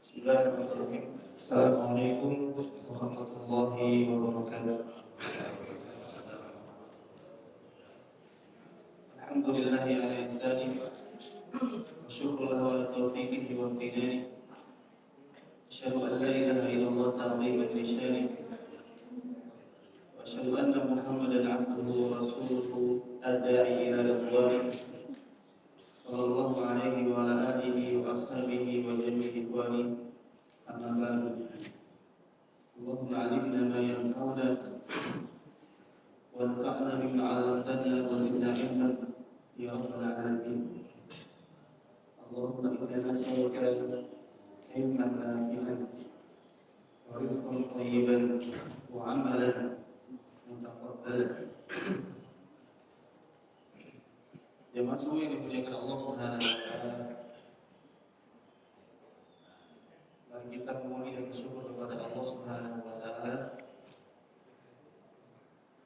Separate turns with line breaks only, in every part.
Bismillahirrahmanirrahim. Assalamualaikum warahmatullahi wabarakatuh. Alhamdulillahi ala ihsani wa syukru lahu ala taufiqihi wa amtinani. Asyhadu an la ilaha illallah ta'ziman li syani wa asyhadu anna Muhammadan 'abduhu wa rasuluhu ad-da'i ila ridwani. Sallallahu alaihi wa ala alihi wa ashabihi wa jami'i ikhwani. Amma ba'du. Allahumma 'allimna ma yanfa'una wanfa'na bima 'allamtana wa zidna 'ilman ya rabbal alamin. Allahumma inna nas'aluka ilman nafi'an wa rizqan thayyiban wa 'amalan mutaqabbalan. Jemaah semua yang dimuliakan Allah Subhanahu wa taala. Mari kita memohon dan bersyukur kepada Allah Subhanahu wa taala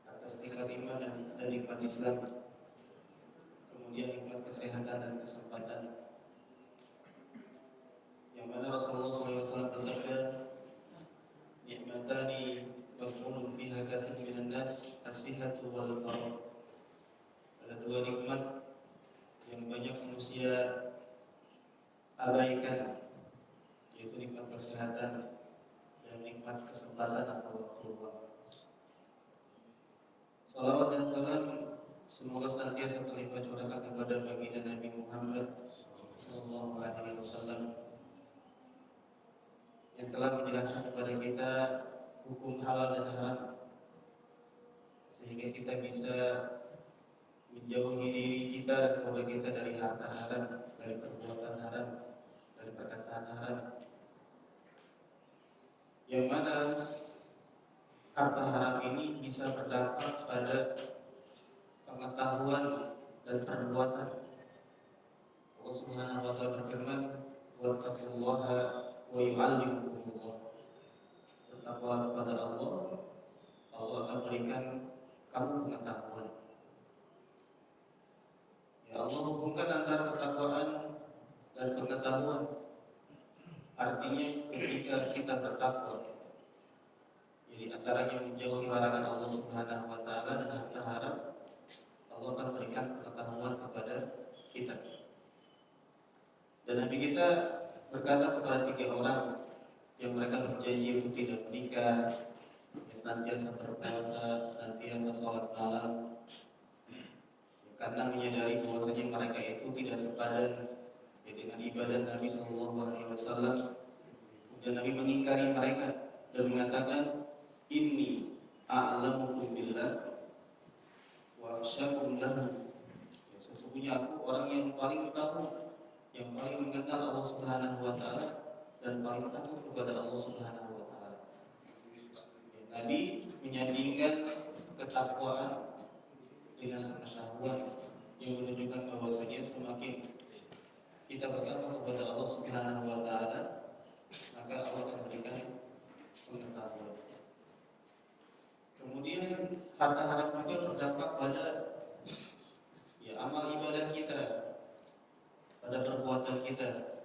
atas nikmat iman dan nikmat Islam, kemudian nikmat kesehatan dan kesempatan. Yang mana Rasulullah SAW bersabda, "Ni'matani maghbunun fiha katsirun minan nas, as-sihhatu wal faragh." Ada dua nikmat yang banyak manusia abaikan, yaitu nikmat kesehatan dan nikmat kesempatan atau waktu luang. Salawat dan salam semoga senantiasa terlimpah curahkan kepada baginda Nabi Muhammad sallallahu alaihi wasallam yang telah menjelaskan kepada kita hukum halal dan haram, sehingga kita bisa menjauhi diri kita dan keluarga kita dari harta haram, dari perbuatan haram, dari perkataan haram. Yang mana harta haram ini bisa berdampak pada pengetahuan dan perbuatan. Allah Subhanahu wa taala berfirman, "Wattaqullaha wa yu'allimukumullah." Bertakwalah kepada Allah, Allah akan berikan kamu pengetahuan. Ya, Allah hubungkan antara ketakwaan dan pengetahuan. Artinya ketika kita bertakwa, jadi antaranya menjauhi larangan Allah Subhanahu wa taala dan harta haram, Allah akan berikan pengetahuan kepada kita. Dan Nabi kita berkata kepada 3 orang yang mereka berjanji untuk tidak menikah, yang senantiasa berpuasa, senantiasa sholat malam, karena menyadari bahwasanya mereka itu tidak sepadan dengan ibadah Nabi Shallallahu Alaihi Wasallam. Dan Nabi mengingkari mereka dan mengatakan, "Inni a'lamukum billah wa akhsyakum lahu." Sesungguhnya aku orang yang paling tahu, yang paling mengenal Allah Subhanahu Wa Taala dan paling takut kepada Allah Subhanahu Wa Taala. Nabi menyandingkan ketakwaan dengan pengetahuan yang menunjukkan bahwasanya semakin kita bertakwa kepada Allah Subhanahu wa taala, maka Allah akan berikan pengetahuan. Kemudian harta haram juga berdampak pada amal ibadah kita, pada perbuatan kita.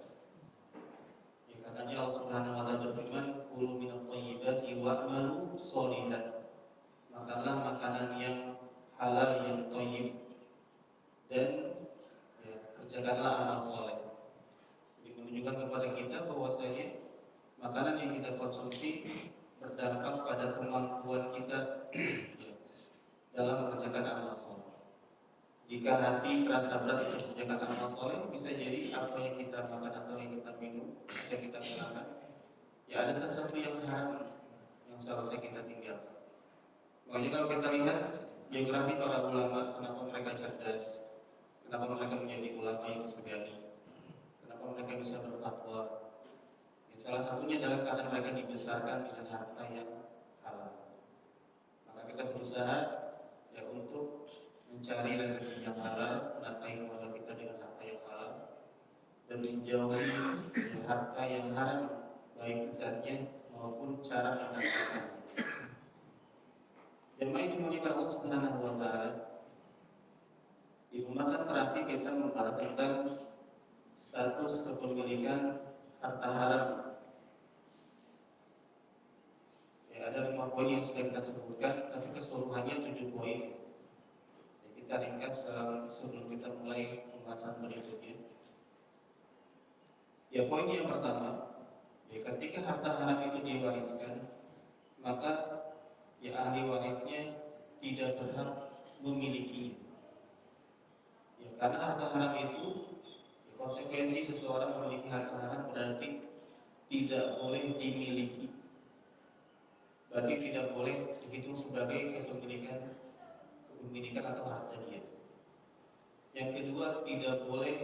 Ya, katanya Allah Subhanahu wa taala berfirman, "Kulu minat thayyibati wa'malu sholihan." Makanlah makanan yang halal, yang thayyib, dan kerjakanlah amal soleh. Jadi menunjukkan kepada kita bahwasanya makanan yang kita konsumsi berdampak pada kemampuan kita dalam mengerjakan amal soleh. Jika hati terasa berat untuk mengerjakan amal soleh, bisa jadi apa yang kita makan atau yang kita minum, yang kita gunakan, ya ada sesuatu yang haram yang seharusnya kita tinggalkan. Makanya kalau kita lihat biografi para ulama, kenapa mereka cerdas, kenapa mereka menjadi ulama yang segani, kenapa mereka bisa berfatwa. Ya, salah satunya adalah karena mereka dibesarkan dengan harta yang halal. Maka kita berusaha untuk mencari rezeki yang halal, menafkahi keluarga kita dengan harta yang halal, dan menjauhi harta yang haram, baik zatnya maupun cara menafkahkannya. Jemaah yang dimuliakan Allah Subhanahu wa taala, di pembahasan terakhir kita membahas tentang status kepemilikan harta haram Ya, ada 5 poin yang sudah kita sebutkan, tapi keseluruhannya 7 poin. Ya, kita ringkas dalam sebelum kita mulai pembahasan berikutnya. Ya, poin yang pertama, ya, ketika harta haram itu diwariskan, maka ya ahli warisnya tidak berhak memilikinya. Ya, karena harta haram itu, ya, konsekuensi seseorang memiliki harta haram berarti tidak boleh dimiliki. Berarti tidak boleh dihitung sebagai kepemilikan atau harta dia. Yang kedua, tidak boleh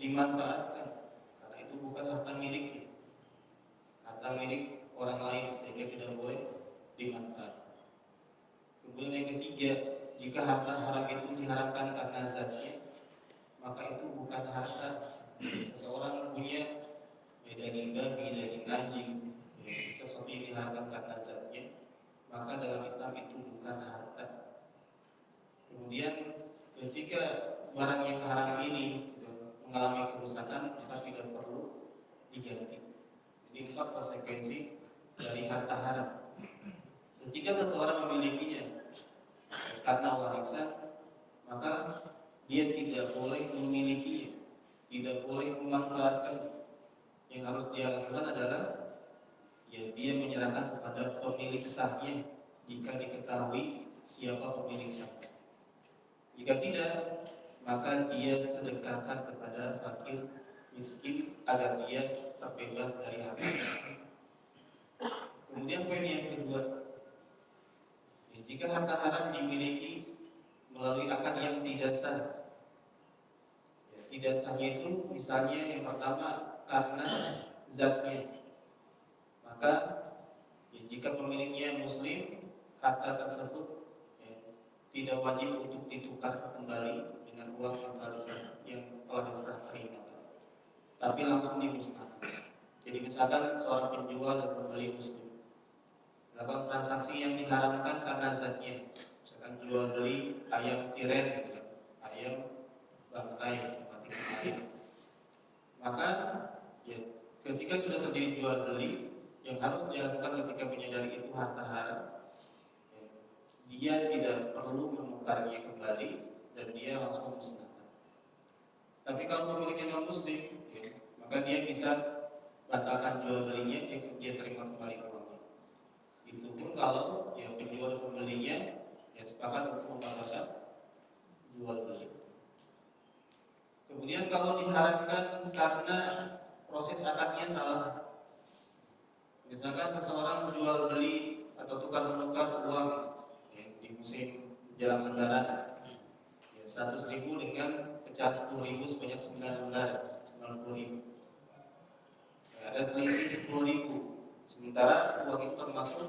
dimanfaatkan karena itu bukan harta miliknya, harta milik orang lain, sehingga tidak boleh dimanfaatkan. Kemudian yang ketiga, jika harta haram itu diharamkan karena zatnya, maka itu bukan harta. Seseorang punya daging babi, daging anjing, sesuatu yang diharamkan karena zatnya, maka dalam Islam itu bukan harta. Kemudian ketika barang yang haram ini mengalami kerusakan, maka tidak perlu diganti. Ini 4 konsekuensi dari harta haram. Ketika seseorang memilikinya karena warisan, maka dia tidak boleh memilikinya, tidak boleh memanfaatkan. Yang harus dia lakukan adalah ya dia menyerahkan kepada pemilik sahnya jika diketahui siapa pemilik sahnya. Jika tidak, maka dia sedekahkan kepada fakir miskin agar dia terbebas dari harta. Kemudian poin yang kedua, jika harta haram dimiliki melalui akad yang tidak sah, ya, tidak sahnya itu misalnya yang pertama karena zatnya, maka ya, jika pemiliknya muslim, harta tersebut ya, tidak wajib untuk ditukar kembali dengan uang yang telah diserah terima, tapi langsung dimusnahkan. Jadi misalkan seorang penjual dan pembeli muslim melakukan transaksi yang diharamkan karena zatnya, misalkan jual beli ayam tiren, gitu kan, ayam bangkai mati kemarin, maka ya, ketika sudah terjadi jual beli, yang harus dilakukan ketika menyadari itu harta haram, ya, dia tidak perlu menukarnya kembali dan dia langsung musnahkan. Tapi kalau pemiliknya non muslim, ya, maka dia bisa batalkan jual belinya, dia terima kembali uangnya. Itu pun kalau ya penjual pembelinya ya sepakat untuk membatalkan jual beli. Kemudian kalau diharamkan karena proses akadnya salah, misalkan seseorang menjual beli atau tukar menukar uang ya, di musim jelang lebaran, ya, 100.000 dengan pecahan 10.000 sebanyak 9 lembar, 90.000. Ya, ada selisih 10.000. Sementara uang itu termasuk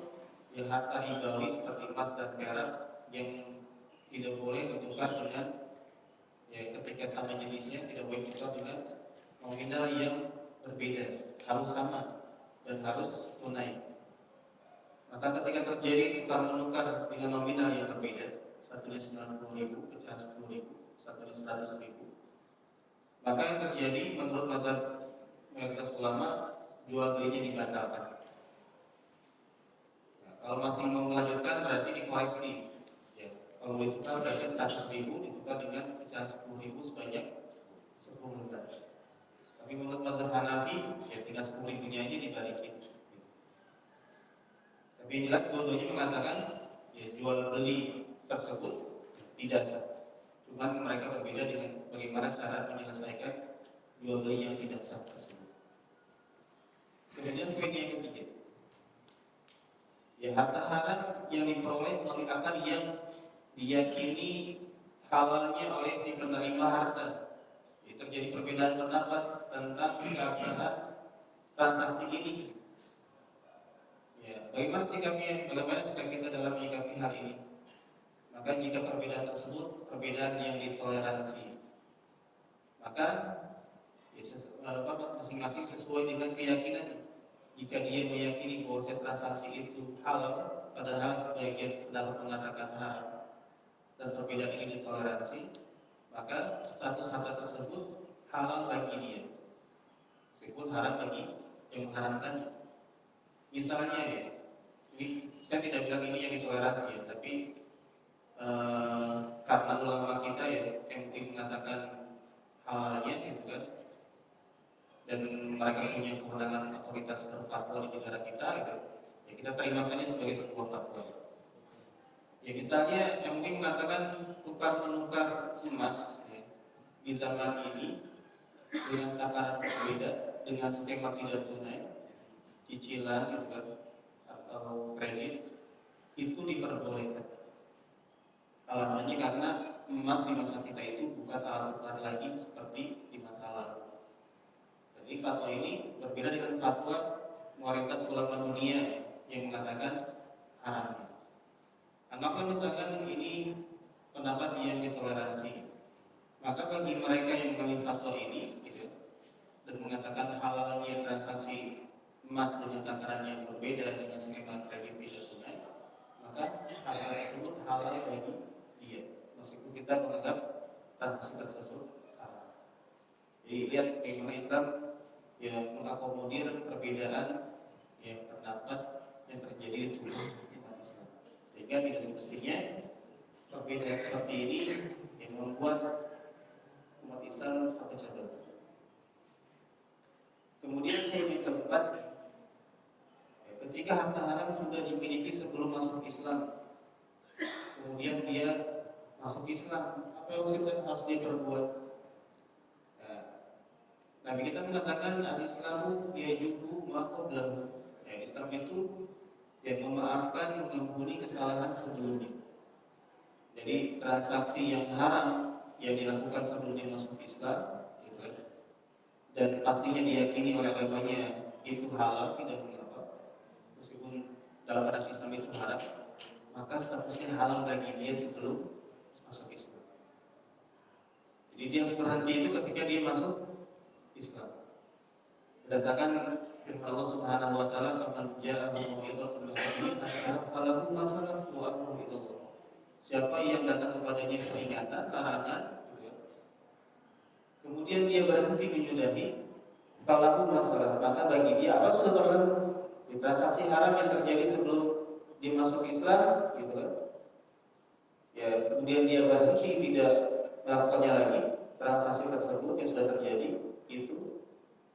ya, harta ribawi seperti emas dan perak yang tidak boleh ditukar dengan ya, ketika sama jenisnya tidak boleh ditukar dengan nominal yang berbeda, harus sama dan harus tunai. Maka ketika terjadi tukar menukar dengan nominal yang berbeda, satunya 90.000, pecahan 10.000, satunya 100.000, maka yang terjadi menurut mazhab mayoritas ulama, jual belinya dibatalkan. Nah, kalau masih mau melanjutkan berarti dikoreksi. Ya, kalau ditukar berarti 100.000 ditukar dengan pecahan 10.000 sebanyak 10 lembar. Tapi menurut mazhab Hanafi, ya tinggal 10.000-nya aja dibalikin. Tapi yang jelas dua-duanya mengatakan ya jual beli tersebut tidak sah. Cuma mereka berbeda dengan bagaimana cara menyelesaikan jual beli yang tidak sah tersebut. Kemudian poin yang ketiga, ya harta haram yang diperoleh melalui akad yang diyakini halalnya oleh si penerima harta. Ya, terjadi perbedaan pendapat tentang keabsahan transaksi ini. Ya, bagaimana sikap kita dalam menyikapi hal ini? Maka jika perbedaan tersebut perbedaan yang ditoleransi, maka ya, masing-masing sesuai dengan keyakinan. Jika dia meyakini bahwa transaksi itu halal, padahal sebagian pendapat mengatakan haram, dan perbedaan ini ditoleransi, maka status harta tersebut halal bagi dia, meskipun haram bagi yang mengharamkannya. Misalnya ya, Ini saya tidak bilang ini yang ditoleransi ya, tapi karena ulama kita ya yang mungkin mengatakan halalnya gitu kan, dan mereka punya kewenangan otoritas berfatwa di negara kita gitu, ya kita terima saja sebagai sebuah fatwa. Ya misalnya yang mungkin mengatakan tukar menukar emas ya, di zaman ini dengan takaran berbeda, dengan skema tidak tunai, cicilan gitu kan, atau kredit, itu diperbolehkan. Alasannya karena emas di masa kita itu bukan alat tukar lagi seperti di masa lalu. Jadi fatwa ini berbeda dengan fatwa mayoritas ulama dunia yang mengatakan haramnya. Anggaplah misalkan ini pendapat yang ditoleransi, maka bagi mereka yang mengambil fatwa ini gitu, dan mengatakan halalnya transaksi emas dengan takaran yang berbeda dengan skema kredit tidak tunai, maka hal tersebut halal bagi dia, meskipun kita menganggap transaksi tersebut halal. Jadi lihat bagaimana Islam yang mengakomodir perbedaan yang pendapat yang terjadi di tubuh umat Islam, sehingga tidak semestinya perbedaan seperti ini yang membuat umat Islam terpecah belah. Kemudian yang keempat, ketika harta haram sudah dimiliki sebelum masuk Islam, kemudian dia masuk Islam, apa yang harus dia perbuat? Nabi kita mengatakan al-Islamu yajubu ma qablahu. Islam itu yang memaafkan, mengampuni kesalahan sebelumnya. Jadi transaksi yang haram yang dilakukan sebelum dia masuk Islam, gitu kan, dan pastinya diyakini oleh agamanya itu halal, tidak mengapa, meskipun dalam adat Islam itu haram, maka statusnya halal bagi dia sebelum masuk Islam. Jadi dia harus berhenti itu ketika dia masuk Islam. Berdasarkan firman Allah Subhanahu wa taala, "Faman ja'ahu mau'izatun min rabbih falahu ma salaf wa amruhu ila Allah." Siapa yang datang kepadanya peringatan, larangan, kemudian dia berhenti menyudahi, falahu ma salaf, maka bagi dia apa sudah berlalu. Di transaksi haram yang terjadi sebelum dia masuk Islam, gitu kan. Ya, kemudian dia berhenti tidak melakukannya lagi, transaksi tersebut yang sudah terjadi itu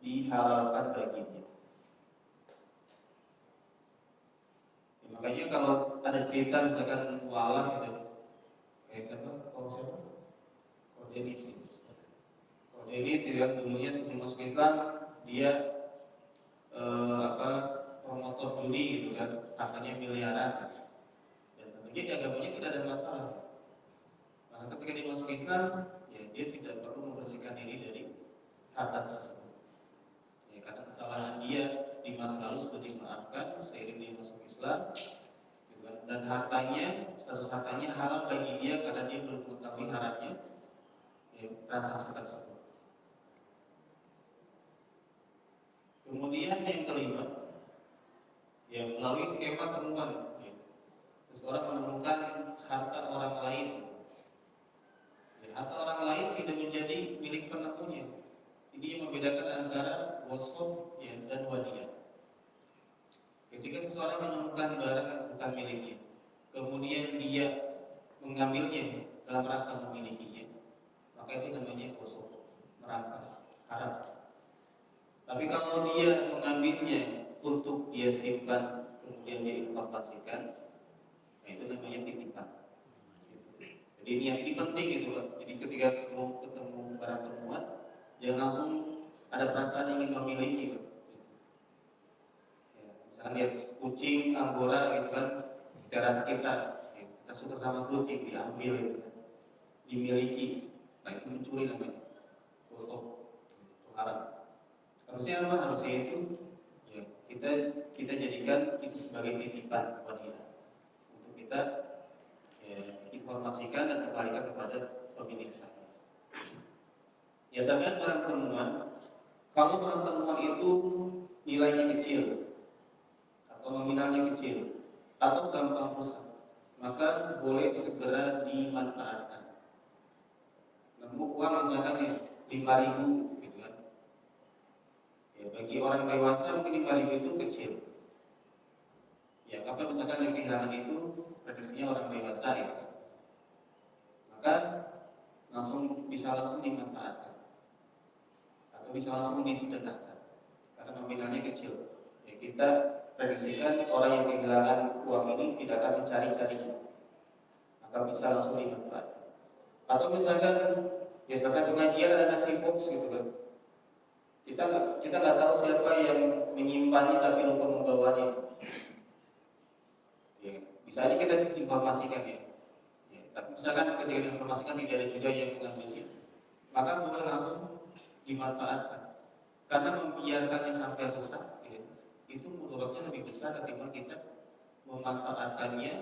dihalalkan baginya. Ya, makanya kalau ada cerita misalkan walaf gitu, kayak siapa? Kordelis yang dulunya sebelum masuk Islam dia promotor judi gitu kan, hartanya miliaran, dan tentunya di agamanya tidak ada masalah. Maka ketika dia masuk Islam, ya dia tidak perlu membersihkan diri dari harta tersebut. Ya, karena kesalahan dia di masa lalu sudah dimaafkan seiring dia masuk Islam, dan hartanya, status hartanya halal bagi dia karena dia belum mengetahui haramnya transaksi tersebut. Kemudian yang kelima, ya melalui skema temuan, ya, seseorang menemukan harta orang lain. Ya, harta orang lain tidak menjadi milik penemunya. Ini yang membedakan antara wasf ya, dan wadiyah. Ketika seseorang menemukan barang yang bukan miliknya, kemudian dia mengambilnya dalam rangka memilikinya, maka itu namanya wasf, merampas, haram. Tapi kalau dia mengambilnya untuk dia simpan, kemudian dia informasikan, nah itu namanya titipan. Jadi niat ini penting gitu Pak. Jadi ketika mau ketemu barang temuan, jangan langsung ada perasaan ingin memiliki Pak. Ya, misalnya lihat kucing, anggora gitu kan, di teras kita suka sama kucing, diambil gitu kan, dimiliki, nah itu mencuri namanya, gosok, itu haram. Harusnya apa? Harusnya itu ya, kita jadikan itu sebagai titipan wanita untuk kita ya, informasikan dan kembalikan kepada pemilik saya. Ya terkait barang temuan, kalau barang temuan itu nilainya kecil atau nominalnya kecil atau gampang rusak, maka boleh segera dimanfaatkan. Nemu uang misalkan ya 5.000 gitu kan. Ya, bagi orang dewasa mungkin 5.000 itu kecil. Ya apa misalkan yang kehilangan itu prediksinya orang dewasa ya, maka bisa langsung dimanfaatkan atau bisa langsung disedekahkan karena nominalnya kecil. Ya, kita prediksikan orang yang kehilangan uang ini tidak akan mencari-carinya, maka bisa langsung dimanfaatkan. Atau misalkan ya selesai pengajian ada nasi box gitu kan, kita nggak tahu siapa yang menyimpannya tapi lupa membawanya. Ya, bisa aja kita informasikan ya. Ya, tapi misalkan ketika diinformasikan tidak ada juga yang mengambilnya, maka boleh langsung dimanfaatkan. Karena membiarkannya sampai rusak, ya, itu mudaratnya lebih besar ketimbang kita memanfaatkannya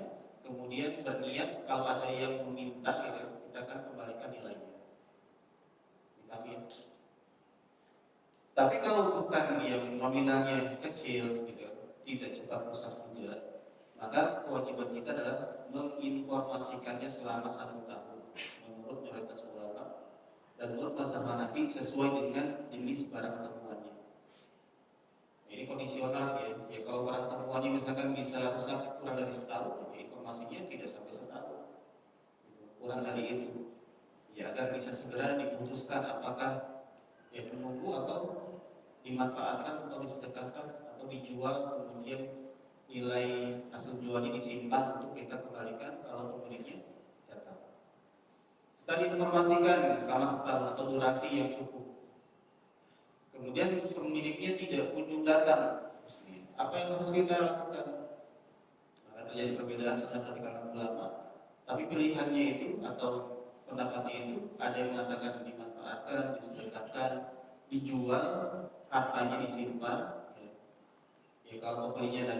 kemudian berniat kalau ada yang meminta, ya, kita akan kembalikan nilainya. Dipahami ya? Tapi kalau bukan yang nominalnya kecil, gitu, tidak cepat rusak juga, maka kewajiban kita adalah menginformasikannya selama 1 tahun menurut mayoritas ulama dan menurut mazhab Hanafi sesuai dengan jenis barang temuannya. Ini kondisional sih ya. Ya kalau barang temuannya misalkan bisa rusak kurang dari setahun, ya informasinya tidak sampai setahun, kurang dari itu. Ya agar bisa segera diputuskan apakah ya menunggu atau dimanfaatkan atau disedekahkan atau dijual kemudian nilai hasil jualnya disimpan untuk kita kembalikan kalau pemiliknya datang. Setelah diinformasikan selama setahun atau durasi yang cukup, kemudian pemiliknya tidak kunjung datang, apa yang harus kita lakukan? Maka terjadi perbedaan pendapat di kalangan ulama. Tapi pilihannya itu atau pendapatnya itu ada yang mengatakan dimanfaatkan, disedekahkan, dijual, hartanya disimpan. Ya, kalau pemiliknya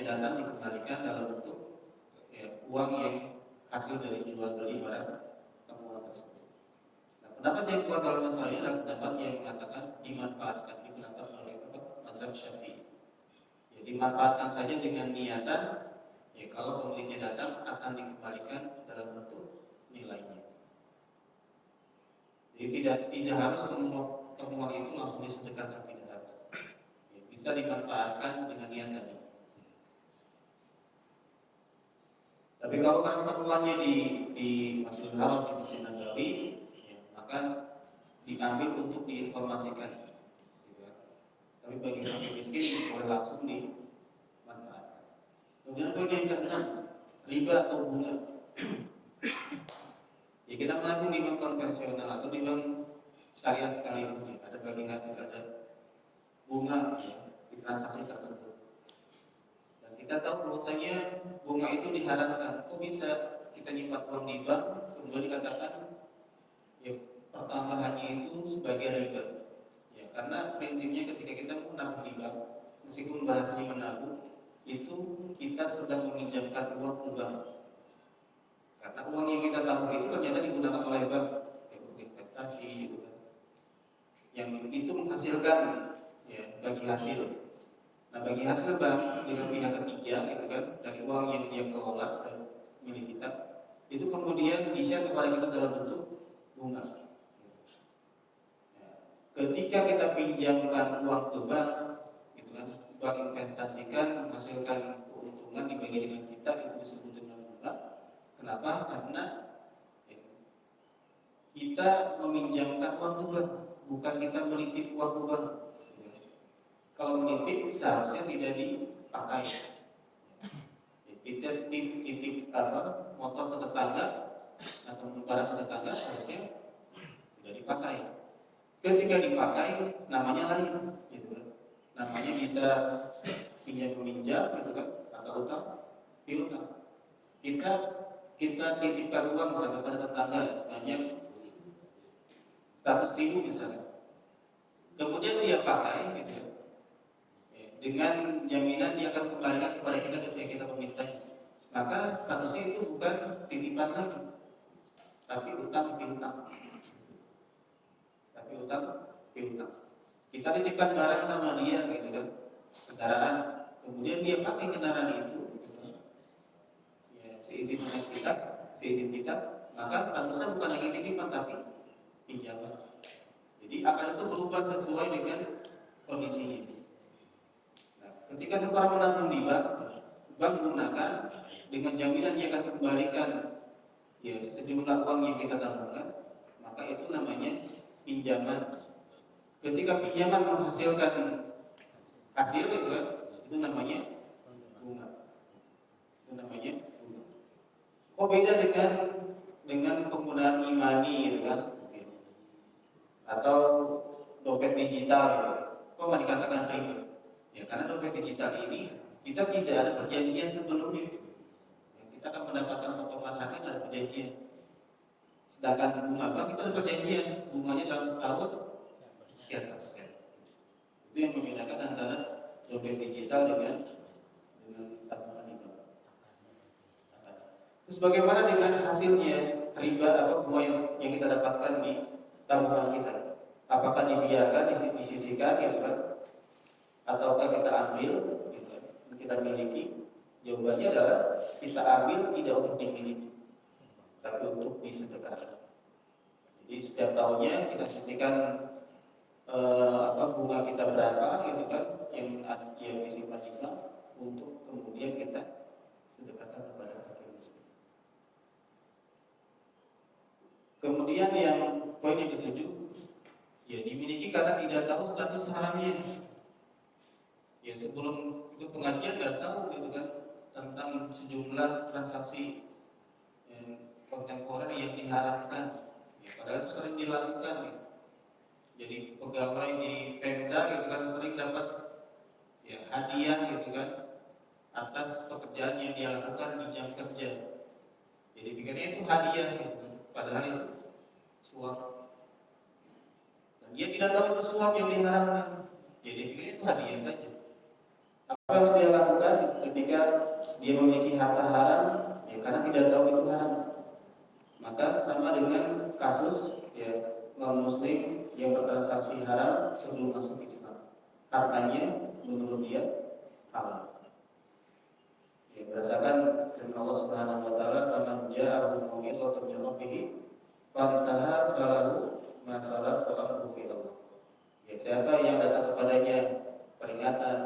datang dikembalikan dalam bentuk ya, uang yang hasil dari jual beli barang temuan tersebut. Nah, pendapat yang kuat dalam masalah ini adalah pendapat yang mengatakan dimanfaatkan, pendapat oleh mazhab Syafi'i. Ya, dimanfaatkan saja dengan niatan, ya kalau pemiliknya datang akan dikembalikan dalam bentuk nilainya. Jadi tidak harus semua temuan itu langsung disedekahkan, tidak harus. Ya, bisa dimanfaatkan dengan niat tadi. Tapi kalau kan temuannya di Masjidil Haram, di Masjid Nabawi, ya, maka diambil untuk diinformasikan. Gitu. Tapi bagi fakir miskin boleh langsung dimanfaatkan. Kemudian poin yang keenam, riba atau bunga. Ya kita menabung di bank konvensional atau di bank syariah sekalipun, ada bagi hasil, ada bunga ya, di transaksi tersebut. Dan kita tahu bahwasanya bunga itu diharamkan. Kok bisa kita nyimpan uang di bank kemudian dikatakan ya pertambahannya itu sebagai riba? Ya karena prinsipnya ketika kita menabung di bank, meskipun bahasanya menabung, itu kita sedang meminjamkan uang ke bank. Karena uang yang kita tabung itu ternyata digunakan oleh bank untuk investasi, gitu kan. Yang itu menghasilkan ya bagi hasil. Nah bagi hasil bank dengan pihak ketiga, gitu kan, dari uang yang dia kelola dan milik kita, itu kemudian bisa kepada kita dalam bentuk bunga. Ketika kita pinjamkan uang ke bank, gitu kan, bank investasikan menghasilkan keuntungan dibagi dengan kita, itu disebut dengan bunga. Kenapa? Karena ya, kita meminjamkan uang ke bank, bukan kita menitip uang ke bank. Kalau menitip seharusnya tidak dipakai. Ya, kita titip motor ke tetangga atau barang ke tetangga seharusnya tidak dipakai. Ketika dipakai namanya lain, gitu kan. Namanya bisa pinjam meminjam, gitu kan, atau utang piutang. Kita titipkan uang misalnya pada tetangga sebanyak 100.000 misalnya. Kemudian dia pakai, gitu ya, dengan jaminan dia akan kembalikan kepada kita ketika kita memintanya. Maka statusnya itu bukan titipan lagi, tapi utang piutang. Kita titipkan barang sama dia, gitu kan, kendaraan. Kemudian dia pakai kendaraan itu, gitu, ya, seizin kita, maka statusnya bukan lagi titipan tapi pinjaman. Jadi akan itu berubah sesuai dengan kondisinya. Nah, ketika seseorang menabung di bank, bank gunakan dengan jaminan dia akan kembalikan ya sejumlah uang yang kita tabungkan, maka itu namanya pinjaman. Ketika pinjaman menghasilkan hasil itu kan, itu namanya bunga. Itu namanya bunga. Kok beda dengan penggunaan e-money gitu kan? Atau dompet digital gitu. Kok nggak dikatakan riba? Ya karena dompet digital ini kita tidak ada perjanjian sebelumnya. Ya, kita akan mendapatkan potongan harga ada perjanjian. Sedangkan bunga bank kita ada perjanjian, bunganya dalam setahun sekian persen. Itu yang membedakan antara dompet digital dengan tabungan di bank. Terus bagaimana dengan hasilnya riba apa bunga yang kita dapatkan di tabungan kita? Apakah dibiarkan disisihkan gitu kan? Ataukah kita ambil gitu kan? Kita miliki? Jawabannya adalah kita ambil tidak untuk dimiliki, tapi untuk disedekahkan. Jadi setiap tahunnya kita sisihkan bunga kita berapa gitu kan yang disimpan di bank untuk kemudian kita sedekahkan kepada fakir miskin. Kemudian yang poin yang ketujuh, ya dimiliki karena tidak tahu status haramnya. Ya sebelum ikut pengajian nggak tahu gitu kan tentang sejumlah transaksi kontemporer yang diharamkan. Ya, padahal itu sering dilakukan. Ya. Jadi pegawai di Pemda gitu kan sering dapat ya hadiah gitu kan atas pekerjaan yang dia lakukan di jam kerja. Jadi pikirnya itu hadiah gitu. Padahal itu suap. Dan dia tidak tahu itu suap yang diharamkan. Jadi pikirnya itu hadiah saja. Apa yang harus dia lakukan ketika dia memiliki harta haram? Ya karena tidak tahu itu haram. Maka sama dengan kasus ya non-muslim yang bertransaksi haram sebelum masuk Islam. Hartanya menurut dia halal. Ya, berdasarkan firman Allah Subhanahu wa taala, "Faman ja'ahu mau'izatun min rabbih fantaha falahu ma salaf wa amruhu ila Allah." Ya, siapa yang datang kepadanya peringatan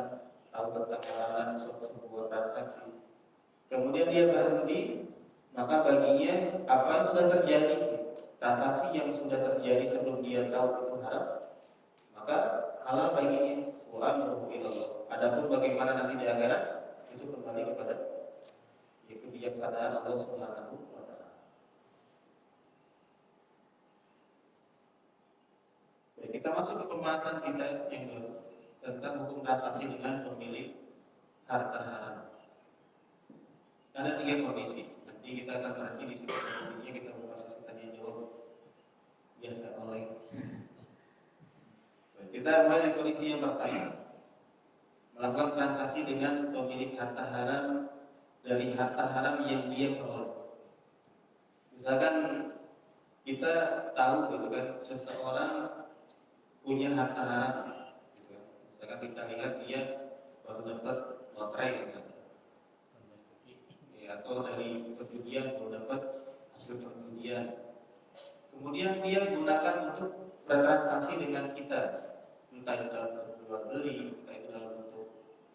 atau tentang larangan sebuah transaksi, kemudian dia berhenti, maka baginya apa yang sudah terjadi, transaksi yang sudah terjadi sebelum dia tahu itu haram, maka halal baginya wa amruhu ila Allah. Adapun bagaimana nanti di akhirat itu kembali kepada kebijaksanaan Allah Subhanahu wa taala. Baik, kita masuk ke pembahasan kita yang baru tentang hukum transaksi dengan pemilik harta haram. Ada 3 kondisi. Nanti kita akan berhenti di sini kondisinya, kita buka sesi tanya jawab biar tidak oleh. Kita mulai kondisi yang pertama, melakukan transaksi dengan pemilik harta haram dari harta haram yang dia peroleh. Misalkan kita tahu gitu kan seseorang punya harta haram, gitu kan. Misalkan kita lihat dia baru dapat lotre misalnya, ya, atau dari perjudian baru dapat hasil perjudian. Kemudian dia gunakan untuk bertransaksi dengan kita, entah itu dalam bentuk jual beli, entah itu dalam bentuk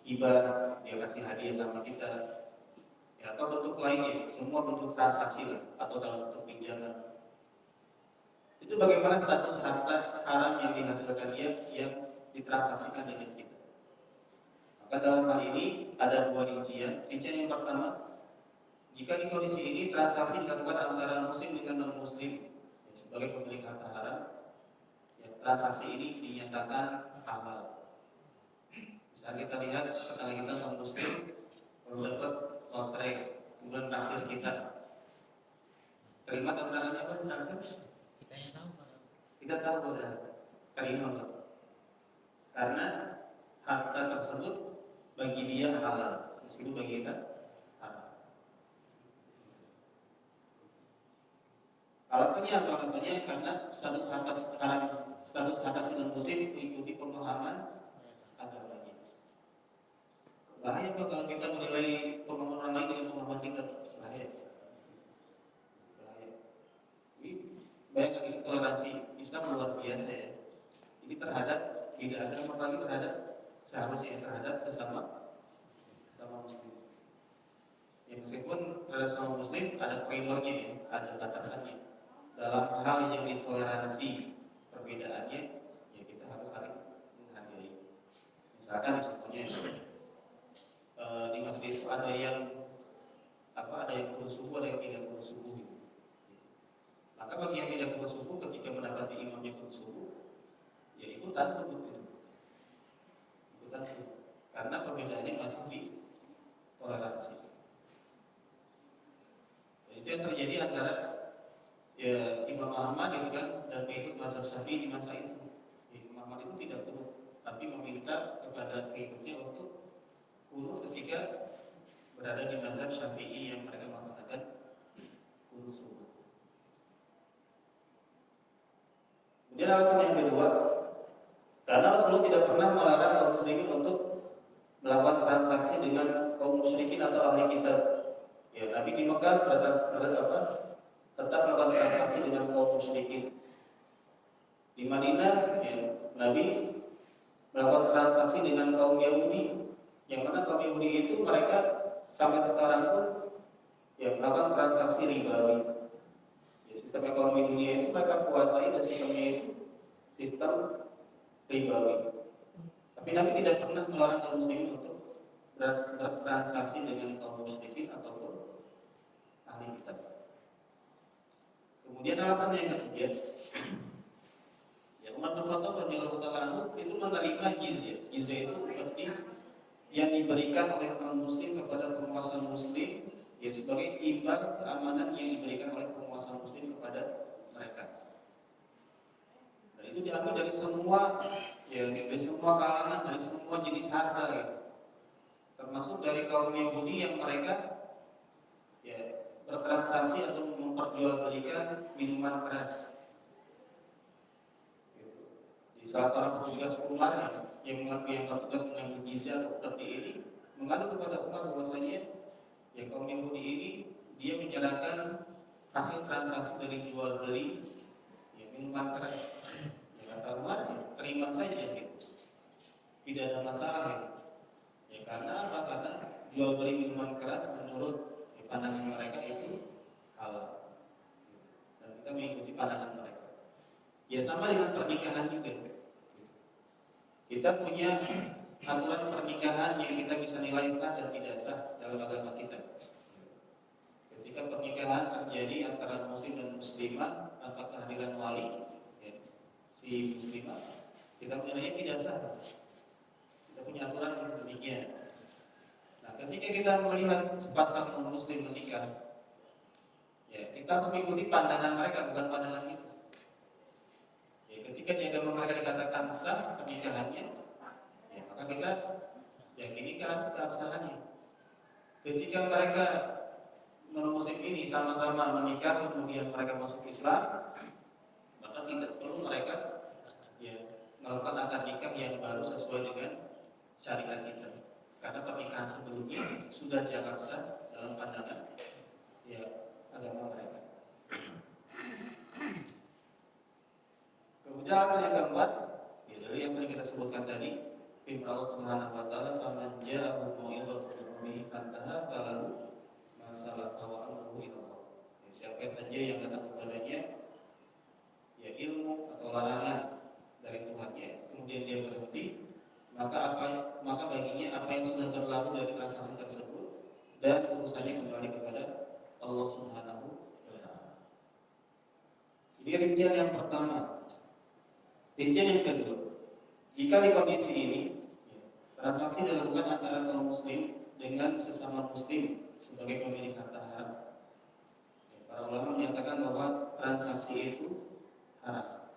hibah, dia kasih hadiah sama kita, ya, atau bentuk lainnya, semua bentuk transaksi lah, atau dalam bentuk pinjaman. Itu bagaimana status harta haram yang dihasilkan dia yang ditransaksikan dengan kita. Maka dalam hal ini ada 2 rincian. Rincian yang pertama, jika di kondisi ini transaksi dilakukan antara muslim dengan non-muslim sebagai pemilik harta haram, ya, transaksi ini dinyatakan halal. Misalnya kita lihat tetangga kita non-muslim baru dapat lotre, kemudian traktir kita. Terima tantangannya apa? Kita tahu pada terima enggak? Karena harta tersebut bagi dia halal, meskipun bagi kita haram. Alasannya apa? Alasannya karena status harta si non-muslim mengikuti pemahaman agamanya. Bahaya Pak kalau kita menilai pemahaman orang lain dengan pemahaman kita. Bahaya. Bayangkan ini toleransi Islam luar biasa ya. Ini terhadap tidak ada apalagi terhadap seharusnya terhadap sesama muslim. Ya, meskipun terhadap sama muslim ada frameworknya ya, ada batasannya. Dalam hal yang ditoleransi perbedaannya, ya kita harus saling menghargai. Misalkan contohnya di masjid itu ada yang ada yang kurus subuh, ada yang tidak kurus subuh gitu. Maka bagi yang tidak kurus subuh ketika mendapati imamnya kurus subuh, ya ikutan gitu. Ikutan karena perbedaannya masih ditoleransi. Itu yang terjadi antara ya Imam Ahmad gitu kan dan pengikut mazhab Syafi'i di masa itu. Imam Ahmad itu tidak kunut, tapi meminta kepada pengikutnya untuk kunut ketika berada di mazhab Syafi'i yang mereka melaksanakan kunut subuh. Kemudian alasan yang kedua, karena Rasulullah tidak pernah melarang kaum muslimin untuk melakukan transaksi dengan kaum musyrikin atau ahli kitab. Ya, Nabi di Mekah tetap melakukan transaksi dengan kaum musyrikin. Di Madinah, ya, Nabi melakukan transaksi dengan kaum Yahudi, yang mana kaum Yahudi itu mereka sampai sekarang pun ya melakukan transaksi ribawi. Ya, sistem ekonomi dunia itu mereka kuasai dan sistemnya itu sistem ribawi. Tapi Nabi tidak pernah melarang kaum muslimin untuk bertransaksi dengan kaum musyrikin ataupun ahli kitab. Kemudian alasan yang ketiga, ya Umar bin Khattab radhiyallahu taala itu menerima jizyah. Jizyah itu berarti yang diberikan oleh kaum muslim kepada penguasa muslim, ya sebagai imbal keamanan yang diberikan oleh penguasa muslim kepada mereka. Dan itu diambil dari semua, ya dari semua kalangan, dari semua jenis harta, ya. Termasuk dari kaum Yahudi yang mereka ya bertransaksi atau memperjualbelikan minuman keras. Jadi salah seorang petugas Umar yang bertugas mengambil jizyah atau seperti ini mengadu kepada Umar bahwasanya ya kaum Yahudi ini dia menjalankan hasil transaksi dari jual beli ya minuman keras. Ya kata Umar, ya, terima saja gitu. Tidak ada masalah ya. Ya karena apa? Karena jual beli minuman keras menurut pandangan mereka itu halal. Dan kita mengikuti pandangan mereka. Ya sama dengan pernikahan juga. Kita punya aturan pernikahan yang kita bisa nilai sah dan tidak sah dalam agama kita. Ketika pernikahan terjadi antara muslim dan muslimah tanpa kehadiran wali, ya, si muslimah, kita menilainya tidak sah. Kita punya aturan demikian. Nah, ketika kita melihat sepasang non-muslim menikah, ya kita harus mengikuti pandangan mereka, bukan pandangan kita. Ya, ketika di agama mereka dikatakan sah pernikahannya, ya, maka kita yakini keabsahannya. Ketika mereka non-muslim ini sama-sama menikah, kemudian mereka masuk Islam, maka tidak perlu mereka ya melakukan akad nikah yang baru sesuai dengan syariat kita. Karena pernikahan sebelumnya sudah dianggap sah dalam pandangan ya agama mereka. Kemudian alasan yang keempat, ya, dari yang sering kita sebutkan tadi, firman Allah Subhanahu wa taala, "Faman ja'ahu mau'izatun min fantaha falahu ma salafa wa amruhu ila Allah." Siapa saja yang datang kepadanya ya ilmu atau larangan dari Tuhannya, kemudian dia berhenti, maka baginya apa yang sudah berlalu dari transaksi tersebut dan urusannya kembali kepada Allah Subhanahu wa taala. Ini rincian yang pertama. Rincian yang kedua, jika di kondisi ini transaksi dilakukan antara kaum muslim dengan sesama muslim sebagai pemilik harta haram, para ulama menyatakan bahwa transaksi itu haram.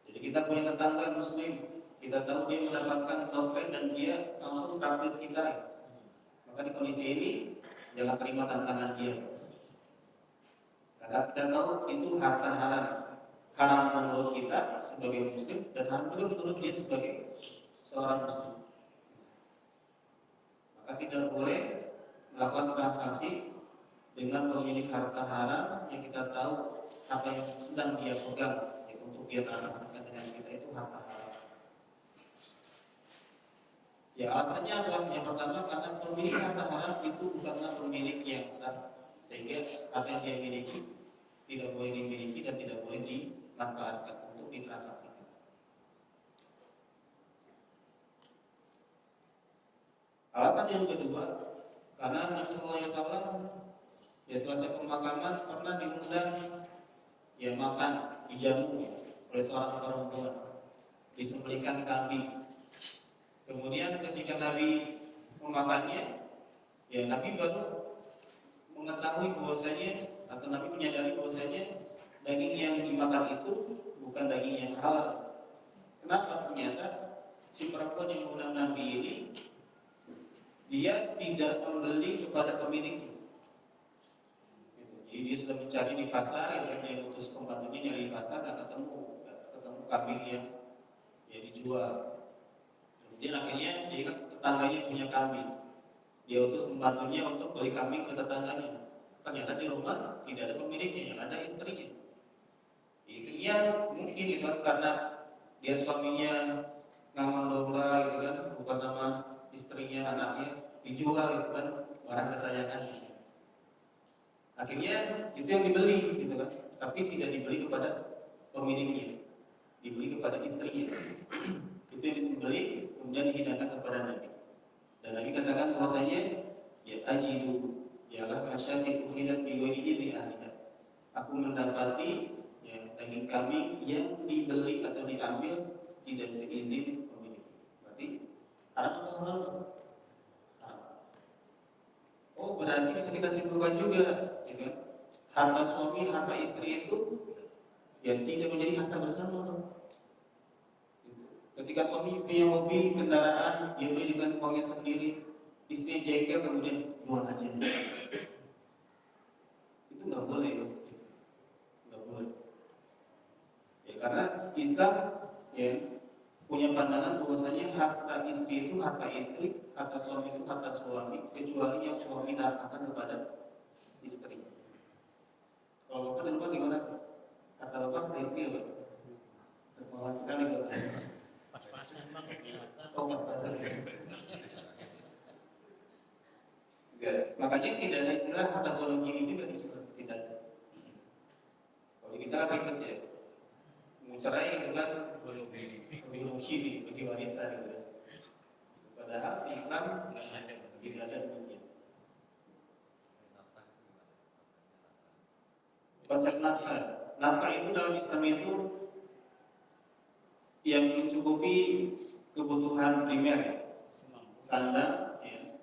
Jadi kita punya tetangga muslim, kita tahu dia mendapatkan taubat dan dia langsung traktir kita, maka di kondisi ini jangan terima tantangan dia, karena kita tahu itu harta haram. Haram menurut kita sebagai muslim dan haram juga menurut dia sebagai seorang muslim. Maka tidak boleh melakukan transaksi dengan pemilik harta haram yang kita tahu apa yang sedang dia pegang untuk dia transaksikan dengan kita itu harta haram. Ya alasannya apa? Yang pertama karena pemilik harta haram itu bukanlah pemilik yang sah, sehingga apa yang dia miliki tidak boleh dimiliki dan tidak boleh dimanfaatkan untuk ditransaksikan. Alasan yang kedua, karena Nabi Sallallahu Alaihi Wasallam ya selesai pemakaman pernah diundang ya makan dijamu ya, oleh seorang perempuan, disembelihkan kambing. Kemudian ketika Nabi memakannya, ya Nabi baru mengetahui bahwasanya atau Nabi menyadari bahwasanya daging yang dimakan itu bukan daging yang halal. Kenapa? Ternyata si perempuan yang mengundang Nabi ini dia tidak membeli kepada pemiliknya. Jadi dia sudah mencari di pasar, ya dia utus pembantunya nyari di pasar, nggak ketemu kambing yang dijual. Kemudian akhirnya dia kan tetangganya punya kambing, dia utus pembantunya untuk beli kambing ke tetangganya. Ternyata di rumah tidak ada pemiliknya, yang ada istrinya. Istrinya mungkin itu kan karena dia suaminya ngaman domba gitu kan, bukan sama istrinya, anaknya, dijual gitu kan, barang kesayangannya. Akhirnya itu yang dibeli gitu kan, tapi tidak dibeli kepada pemiliknya, dibeli kepada istrinya. Itu yang disembeli kemudian dihidangkan kepada Nabi. Dan Nabi katakan bahwasanya ya ajidu yalah masyaqi uhidat bi ghairi idzni ahliha. Aku mendapati ya daging kambing yang dibeli atau diambil tidak seizin pemilik. Berarti haram atau halal? Oh berarti bisa kita simpulkan juga, ya kan? Harta suami, harta istri itu ya tidak menjadi harta bersama. Ketika suami punya hobi kendaraan, dia beli dengan uangnya sendiri, istrinya jengkel kemudian jual aja. Itu nggak boleh, nggak boleh. Ya karena Islam ya punya pandangan bahwasanya harta istri itu harta istri, harta suami itu harta suami, kecuali yang suami nafkahkan kepada istri. Kalau bapak dan bapak gimana? Harta bapak harta istri apa? Terpaham sekali bapak.
Pas-pasan banget ya.
Oh pas-pasan. Makanya tidak ada istilah harta golongan kiri juga di Islam, tidak ada. Kalau kita kan ribet ya, mau cerai itu kan golongan kiri bagi warisan gitu. Padahal di Islam tidak ada demikian. Konsep nafkah itu dalam Islam itu yang mencukupi kebutuhan primer, sandang, ya,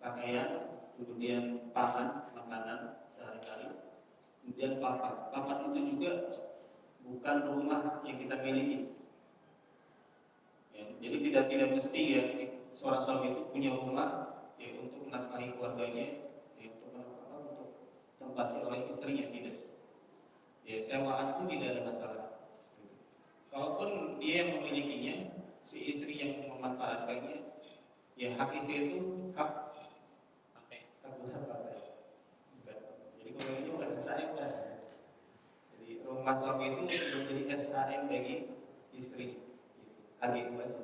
pakaian, kemudian pangan, makanan sehari-hari, kemudian papan. Papan itu juga bukan rumah yang kita miliki. Ya, jadi tidak mesti ya seorang suami itu punya rumah ya untuk menafkahi keluarganya, ya, untuk tempatnya oleh istrinya, tidak. Ya sewaan pun tidak ada masalah. Kalaupun dia yang memilikinya, si istri yang memanfaatkannya, ya hak istri itu hak bukan pakai. Jadi kalau ini bukan SAM kan. Jadi rumah suami itu menjadi SAM bagi istri. HG kembali.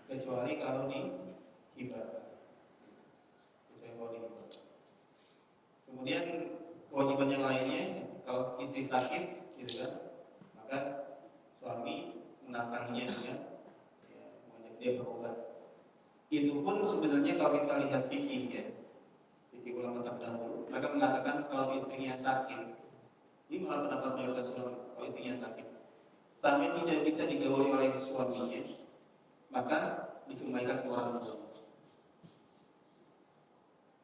Kecuali kalau dihibahkan. Kemudian kewajiban yang lainnya, kalau istri sakit, gitu kan, maka suami menafkahinya dengan ya, mengajak dia berobat. Itu pun sebenarnya kalau kita lihat fikih ya, fikih ulama terdahulu, mereka mengatakan kalau istrinya sakit, ini malah pendapat mayoritas ulama, kalau istrinya sakit, sampai tidak bisa digauli oleh suaminya, maka dikembalikan ke orang tua.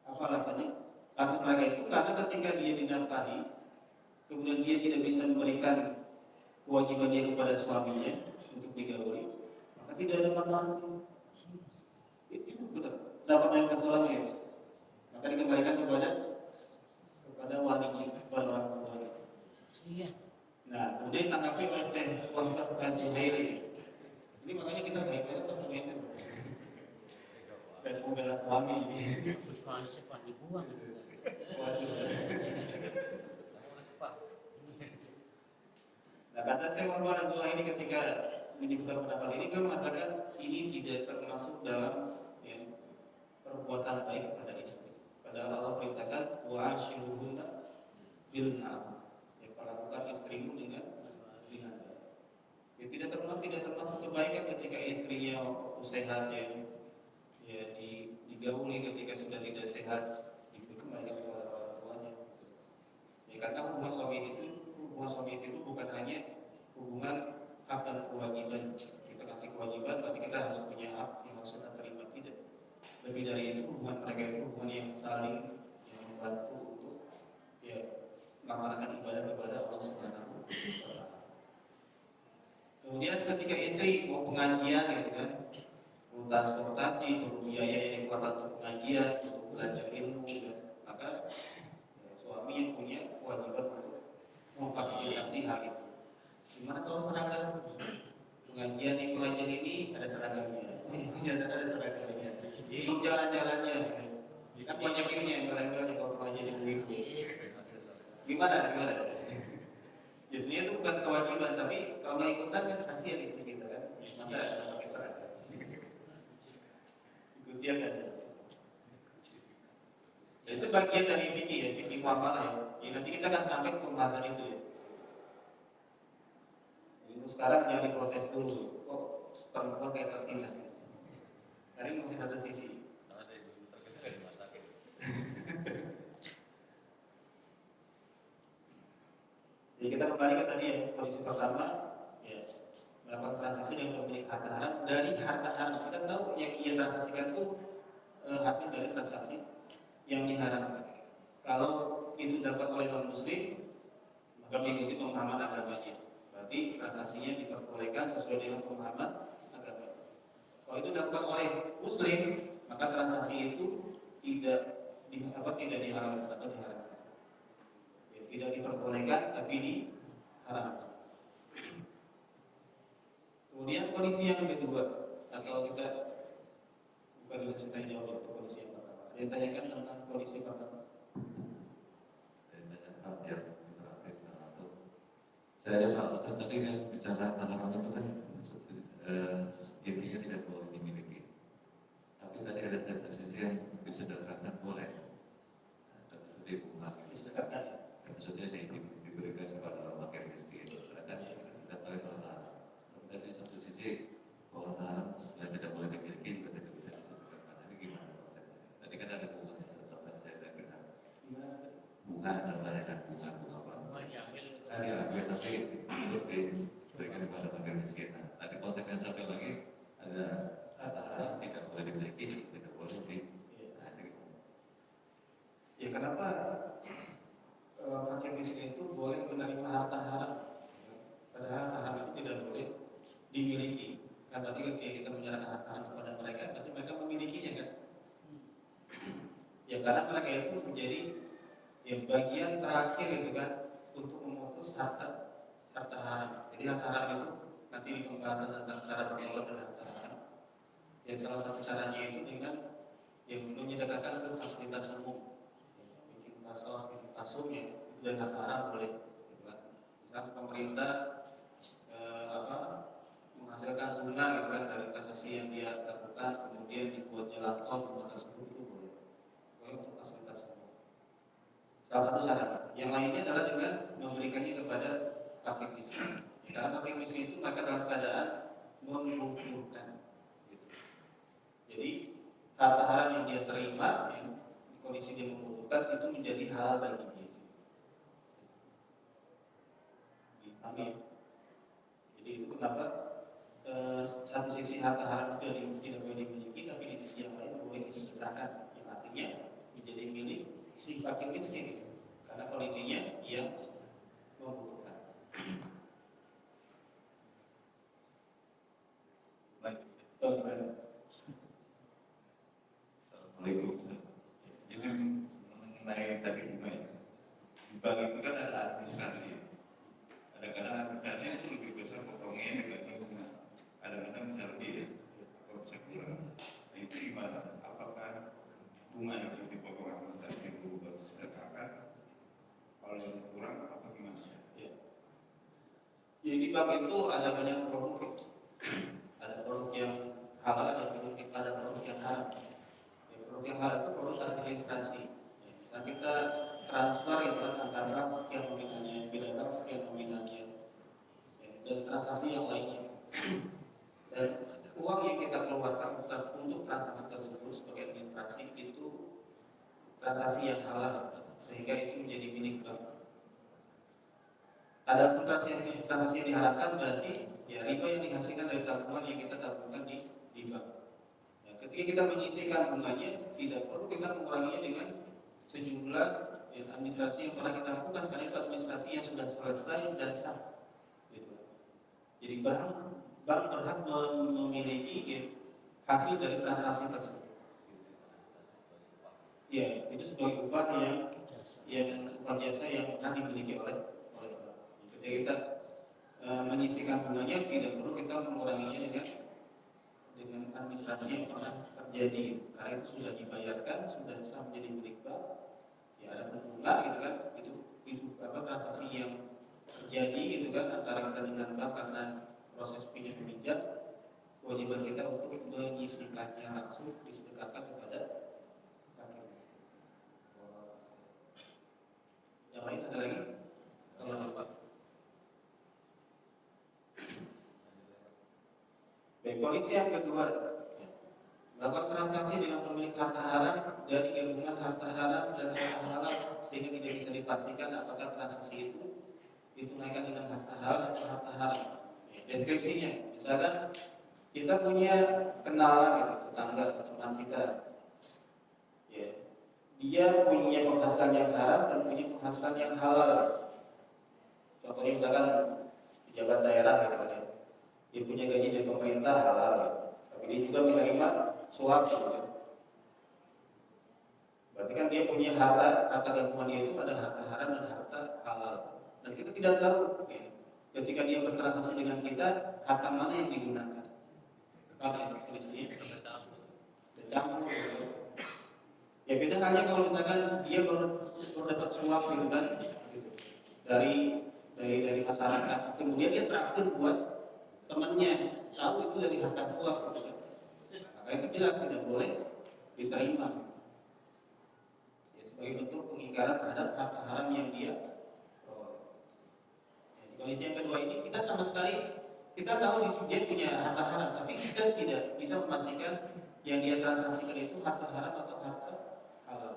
Apa alasannya? Alasan mereka itu karena ketika dia dinafkahi, kemudian dia tidak bisa memberikan kewajiban dia kepada suaminya untuk digauli, maka tidak ada manfaat. Itu benar. Dapat yang kesulitan ya. Maka dikembalikan kepada walinya, kepada orang tua.
Iya.
Nah, kemudian tanggapi oleh Syekh Muhammad Al-Zuhairi. Ini makanya kita baik-baik sama itu. Saya membela suami.
Terus mana cepat dibuang itu.
Nah, kata Syekh Muhammad Al-Zuhairi ketika menyebutkan pendapat ini kan mengatakan ini tidak termasuk dalam ya, perbuatan baik kepada istri. Padahal Allah perintahkan wa ashiruhunna bil ma'ruf. Ya, perlakukan istrimu dengan baik. Ya, tidak termasuk kebaikan ketika istrinya waktu sehat ya digauli, ketika sudah tidak sehat diberi kembalikan kepada orang tuanya. Ya, karena hubungan suami istri itu bukan hanya hubungan hak dan kewajiban. Kita kasih kewajiban, berarti kita harus punya hak yang harus kita terima, tidak. Lebih dari itu, hubungan mereka itu hubungan yang saling yang membantu untuk ya melaksanakan ibadah kepada Allah Subhanahu wa Ta'ala. Kemudian ketika istri mau pengajian gitu kan, mau transportasi, untuk biaya yang dikeluarkan untuk pengajian, untuk belajar ilmu, ya, maka ya, suami yang punya kewajiban untuk memfasilitasi hal itu. Gimana kalau seragam? Pengajian ini ada seragamnya, ada seragamnya. Belum jalan-jalannya, kan banyak ini yang jalan-jalan kalau pengajian ibu-ibu. Gimana? Ya sebenarnya itu bukan kewajiban, tapi kalau nggak ikutan kan kasihan istri kita kan. Masa pakai seragam? Ujian kan? Ya, itu bagian dari fikih ya, fikih muamalah ya. Ya. Nanti kita akan sampai ke pembahasan itu ya. Jadi sekarang jangan diprotes dulu. Kok perempuan kayak tertindas ya? Karena masih satu sisi.
Ada yang terkena dari rumah sakit.
Jadi kita kembali ke tadi ya, kondisi pertama ya, melakukan transaksi yang memiliki harta haram dari harta haram. Kita tahu yang ia transaksikan itu hasil dari transaksi yang diharamkan. Kalau itu dapat oleh non muslim, maka mengikuti pemahaman agamanya. Berarti transaksinya diperbolehkan sesuai dengan pemahaman agama. Kalau itu dilakukan oleh muslim, maka transaksi itu tidak diharamkan atau diharamkan. Ya, tidak diperbolehkan tapi diharamkan. Kemudian kondisi yang kedua, atau kita bukan bisa cerita jawab untuk kondisi yang pertama. Ada yang tanyakan tentang kondisi pertama.
Yang terakhir atau saya Pak Ustaz tadi kan bicara tanaman itu kan intinya tidak boleh dimiliki. Tapi tadi ada satu sisi yang disedekahkan boleh. Tentu di bunga
Disedekahkan.
maksudnya diberikan kepada orang fakir miskin. Sedangkan kita tahu itu haram. Tapi dari satu sisi bahwa haram sebenarnya tidak boleh dimiliki juga tidak bisa disedekahkan. Ini gimana konsepnya? Tadi kan ada bunga contohnya saya dengar. Bunga contohnya kan bunga apa? Diambil tapi untuk diberikan kepada fakir miskin. Nanti konsep yang satu lagi ada harta haram tidak boleh dimiliki, tidak boleh
Ya kenapa fakir miskin itu boleh menerima harta haram? Padahal harta haram itu tidak boleh dimiliki. Kan berarti ketika kita menyerahkan harta haram kepada mereka, berarti mereka memilikinya kan? Ya karena mereka itu menjadi yang bagian terakhir itu kan untuk memutus harta haram. Jadi harta haram itu nanti di pembahasan tentang cara bertobat dari harta haram. Yang salah satu caranya itu dengan yang menyedekahkan ke fasilitas umum, bikin fasos, bikin fasumnya dan harta haram boleh. Misalnya pemerintah menghasilkan bunga gitu kan dari transaksi yang dia lakukan, kemudian dibuat jalan tol, dibuat tersebut itu boleh untuk fasilitas umum. Salah satu cara. Yang lainnya adalah dengan memberikannya kepada fakir miskin. Karena fakir miskin itu mereka dalam keadaan membutuhkan. Gitu. Jadi harta haram yang dia terima, yang kondisi dia membutuhkan itu menjadi halal bagi dia. Amin. Jadi itu kenapa satu sisi harta haram itu tidak boleh dimiliki, tapi di sisi yang lain boleh disedekahkan, yang artinya menjadi milik si fakir miskin karena kondisinya yang membutuhkan.
Assalamualaikum. Ini mengenai tadi bunga ya. Di bank itu kan ada administrasi. Kadang-kadang administrasi itu lebih besar potongnya dibanding bunga. Kadang-kadang bisa lebih ya, atau bisa kurang. Nah itu gimana? Apakah bunga yang dipotong administrasi itu baru sedekahkan? Kalau yang kurang apa gimana?
Ya. Jadi di bank itu ada banyak produk. hal itu perlu administrasi. Nah, kita transfer itu antara bank sekian nominalnya, beda bank sekian nominalnya, dan transaksi yang lainnya. Dan uang yang kita keluarkan untuk transaksi tersebut sebagai administrasi itu transaksi yang halal, sehingga itu menjadi milik bank. Ada transaksi yang diharapkan berarti ya riba yang dihasilkan dari tabungan yang kita tabungkan di bank. Ya, ketika kita menyisihkan bunganya, tidak perlu kita menguranginya dengan sejumlah ya, administrasi yang pernah kita lakukan, karena itu administrasi yang sudah selesai dan sah. Gitu. Jadi bank berhak memiliki ya, hasil dari transaksi tersebut. Ya, itu sebagai upah yang upah jasa yang akan dimiliki oleh bank. Ketika kita menyisihkan bunganya, tidak perlu kita menguranginya dengan administrasi yang pernah terjadi, karena itu sudah dibayarkan, sudah sah menjadi milik bank. Ya ada bunga gitu kan, itu apa transaksi yang terjadi gitu kan antara kita dengan bank karena proses pinjam meminjam. Kewajiban kita untuk menyisihkannya langsung disedekahkan kepada fakir miskin. Yang lain ada lagi? Kalau ada. Baik, kondisi yang kedua, melakukan transaksi dengan pemilik harta haram dari gabungan harta haram dan harta halal sehingga tidak bisa dipastikan apakah transaksi itu ditunaikan dengan harta halal atau harta haram. Deskripsinya, misalkan kita punya kenalan gitu, tetangga atau teman kita, ya, dia punya penghasilan yang haram dan punya penghasilan yang halal. Contohnya misalkan pejabat daerah gitu kan, dia punya gaji dari pemerintah halal, tapi dia juga menerima suap gitu kan. Berarti kan dia punya harta gabungan dia itu ada harta haram dan harta halal. Dan kita tidak tahu ya, ketika dia bertransaksi dengan kita, harta mana yang digunakan. Apa yang kondisinya? Bercampur. Ya beda halnya kalau misalkan dia baru dapat suap gitu kan, dari masyarakat, kemudian dia traktir buat temannya, tahu itu dari harta suap gitu kan. Maka itu jelas tidak boleh diterima. Ya, sebagai bentuk pengingkaran terhadap harta haram yang dia peroleh. Ya, di kondisi yang kedua ini kita sama sekali kita tahu dia punya harta haram, tapi kita tidak bisa memastikan yang dia transaksikan itu harta haram atau harta halal.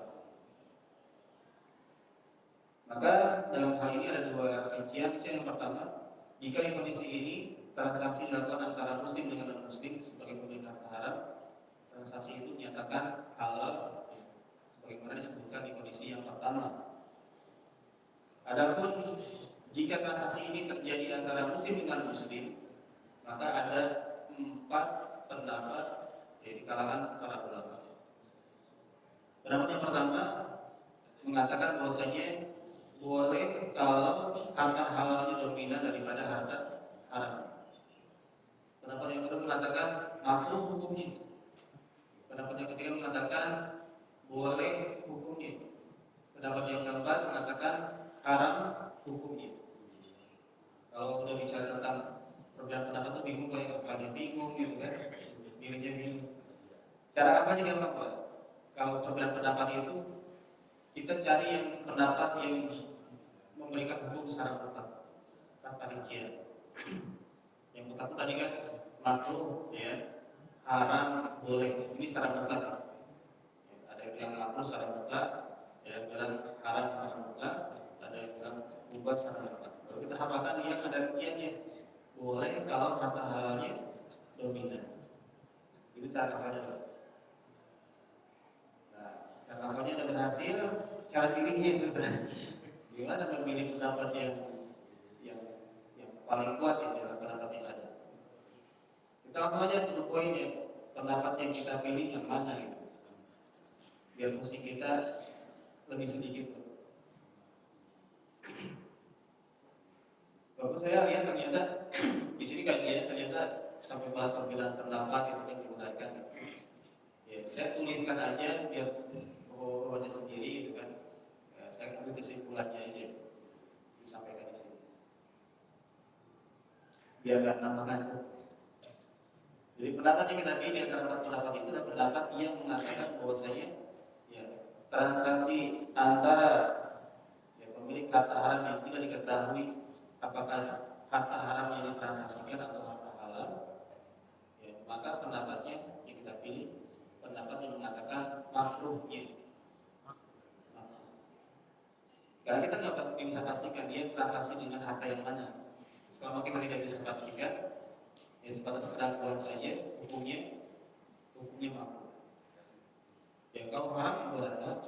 Maka dalam hal ini ada dua rincian. Yang pertama, jika di kondisi ini transaksi dilakukan antara muslim dengan non-muslim sebagai pemilik harta haram, transaksi itu dinyatakan halal, sebagaimana disebutkan di kondisi yang pertama. Adapun jika transaksi ini terjadi antara muslim dengan muslim, maka ada 4 pendapat di kalangan para ulama. Pendapat yang pertama mengatakan bahwasanya boleh kalau harta halalnya dominan daripada harta haram. Pendapat yang kedua mengatakan makruh hukumnya. Pendapat yang ketiga mengatakan boleh hukumnya. Pendapat yang keempat mengatakan haram hukumnya. Kalau udah bicara tentang perbedaan pendapat itu bingung, kayak Fadil bingung gitu kan, milihnya bingung. Cara apanya gampang Pak? Kalau perbedaan pendapat itu kita cari yang pendapat yang memberikan hukum secara mutlak tanpa rincian. Yang mutlak tadi kan makruh, ya, haram, boleh. Ini secara mutlak. Ya, ada yang bilang makruh secara mutlak, ada yang bilang haram secara mutlak, ada yang bilang mubah secara mutlak. Kalau kita hafalkan yang ada rinciannya, boleh kalau harta halalnya dominan. Itu cara hafalnya. Nah, cara hafalnya ada berhasil, cara pilihnya susah. Gimana memilih pendapat yang paling kuat ya dalam pendapat yang ada? Kita langsung aja ke poinnya, pendapat yang kita pilih yang mana gitu, biar musik kita lebih sedikit. Bagus, saya lihat ternyata di sini kajiannya ternyata sampai bahas perbedaan pendapat itu kan digunakan. Ya, saya tuliskan aja biar baca sendiri gitu kan. Ya, saya ambil kesimpulannya aja disampaikan di sini. Biar nggak nambah ngantuk. Jadi pendapat yang kita pilih antara empat pendapat itu adalah pendapat yang mengatakan bahwasanya transaksi antara pemilik harta haram yang tidak diketahui apakah harta haram yang ditransaksikan atau harta halal, maka pendapatnya yang kita pilih pendapat yang mengatakan makruhnya. Karena kita nggak bisa pastikan dia transaksi dengan harta yang mana. Selama kita tidak bisa pastikan, ya sebatas keraguan saja, hukumnya makruh. Ya kalau haram berat banget.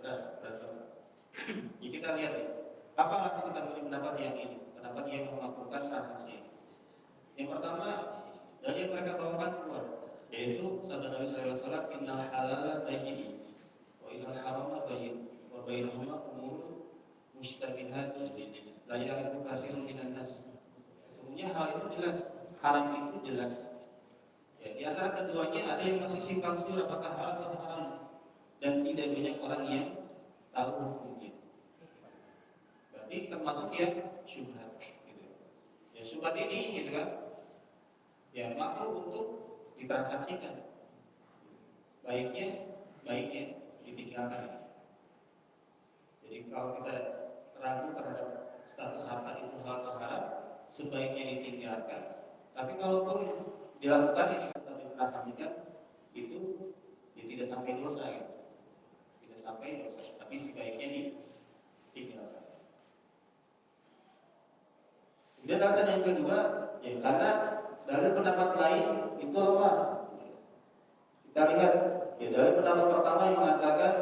Ya, kita lihat ya, apa alasan kita pilih pendapat yang ini, pendapat yang melakukan transaksi. Yang pertama, dari yang mereka bawakan keluar, yaitu sabda Nabi SAW, innal halala bayyin, wa innal harama bayyin, wa bainahuma umurun mushtabihat, la ya'rifu katsirun minan nas. Sesungguhnya hal itu jelas, haram itu jelas. Ya, di antara keduanya ada yang masih simpang siur apakah halal atau haram, dan tidak banyak orang yang tahu hukumnya. Berarti termasuk yang syubhat. Gitu. Ya syubhat ini, gitu kan, ya makruh untuk ditransaksikan. Baiknya ditinggalkan. Jadi kalau kita ragu terhadap status harta itu halal atau haram, sebaiknya ditinggalkan. Tapi kalaupun dilakukan itu atau ditransaksikan, itu ya tidak sampai dosa, gitu. Tidak sampai dosa, tapi sebaiknya ditinggalkan. Kemudian alasan yang kedua, ya karena dari pendapat lain itu apa? Kita lihat, ya dari pendapat pertama yang mengatakan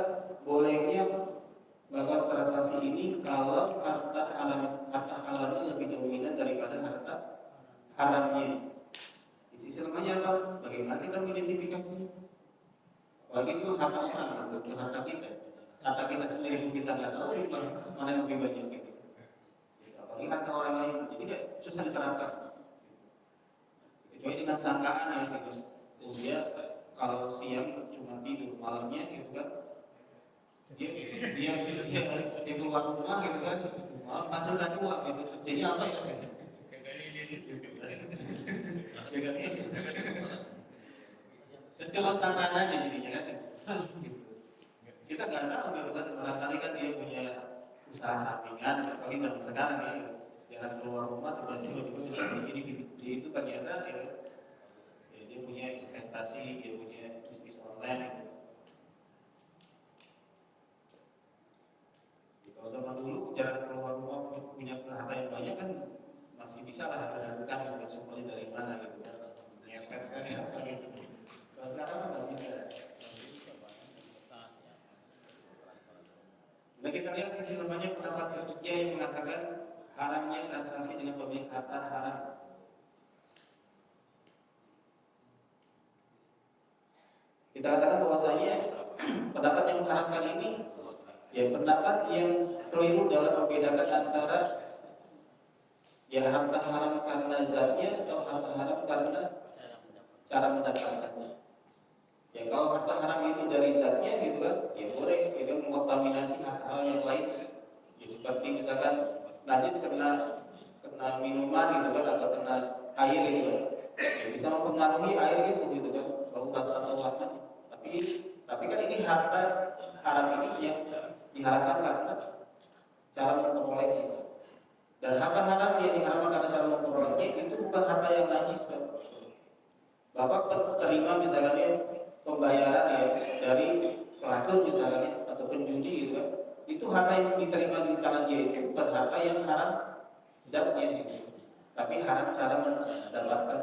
bolehnya bahwa transaksi ini kalau harta halalnya lebih dominan daripada harta haramnya. Di sisi lemahnya apa? Bagaimana kita mengidentifikasinya? Apalagi itu harta orang, bukan harta kita. Harta kita sendiri pun kita nggak tahu mana yang lebih banyak gitu. Apalagi harta orang lain, jadi kayak susah diterapkan. Kecuali dengan sangkaan ya gitu. Dia kalau siang cuma tidur, malamnya gitu kan. Dia keluar rumah gitu kan, malam hasilkan uang gitu. Jadi apa ya? Secuma sangkaan aja jadinya kan. Kita nggak tahu gitu kan, barangkali kan dia punya usaha sampingan, apalagi sampai sekarang ya, jangan keluar rumah tiba-tiba di bisnis ini itu ternyata ya, dia punya investasi, dia punya bisnis online. Gitu. Kalau zaman dulu jarang keluar rumah punya harta yang banyak kan masih bisa lah melakukan bukan semuanya dari mana gitu kan, nyepet kan apa gitu. Kalau sekarang nggak bisa. Nah kita lihat sisi lemahnya pendapat ketiga yang mengatakan haramnya transaksi dengan pemilik harta haram. Kita katakan bahwasanya pendapat yang mengharamkan ini ya pendapat yang keliru dalam membedakan antara ya harta haram karena zatnya atau harta haram karena cara mendapatkannya. Ya kalau harta haram itu dari zatnya gitu kan, ya boleh itu mengontaminasi hal-hal yang lain. Ya seperti misalkan najis kena minuman gitu kan atau kena air gitu kan. Ya bisa mempengaruhi air itu gitu kan, bau rasa atau warna. Tapi kan ini harta haram ini yang diharamkan karena cara memperolehnya. Dan harta haram yang diharamkan karena cara memperolehnya itu bukan harta yang najis, Pak. Bapak terima misalnya pembayaran ya dari pelacur misalnya atau penjudi gitu kan, itu harta yang diterima di tangan dia itu bukan harta yang haram zatnya gitu, tapi haram cara mendapatkan.